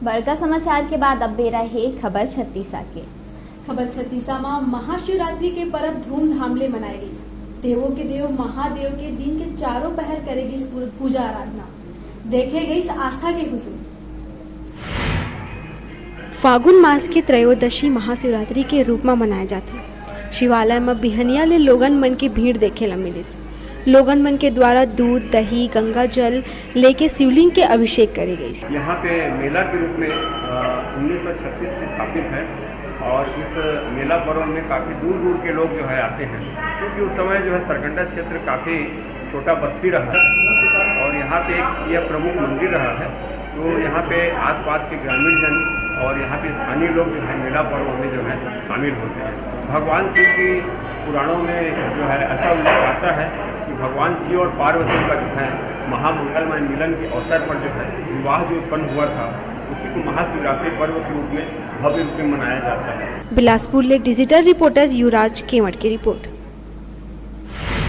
बड़का समाचार के बाद अब बेरा है खबर छत्तीसा के। खबर छत्तीसा में महाशिवरात्रि के पर्व धूमधाम ले मनाए गई। देवों के देव महादेव के दिन के चारों पहर करेगी पूजा आराधना, देखे गई आस्था के हुजूर। फागुन मास की त्रयोदशी महाशिवरात्रि के रूप में मनाया जाते। शिवालय में बिहनिया ले लोगन मन की भीड़ देखे ला मिलिस। लोगन मन के द्वारा दूध दही गंगा जल लेके शिवलिंग के अभिषेक करे गई। यहाँ पे मेला के रूप में 1936 से स्थापित है और इस मेला पर्व में काफ़ी दूर दूर के लोग जो है आते हैं, क्योंकि उस समय जो है सरकंडा क्षेत्र काफ़ी छोटा बस्ती रहा है और यहाँ पे एक यह प्रमुख मंदिर रहा है। तो यहाँ पे आसपास के ग्रामीण जन और यहाँ पे स्थानीय लोग जो है मेला पर्व में जो है शामिल होते हैं। भगवान शिव की पुराणों में जो है ऐसा उल्लेख आता है कि भगवान शिव और पार्वती का जो है महामंगलमय मिलन के अवसर पर जो है विवाह जो उत्पन्न हुआ था, उसी को महाशिवरात्रि पर्व के रूप में भव्य रूप में मनाया जाता है। बिलासपुर ले डिजिटल रिपोर्टर युवराज केवट की रिपोर्ट।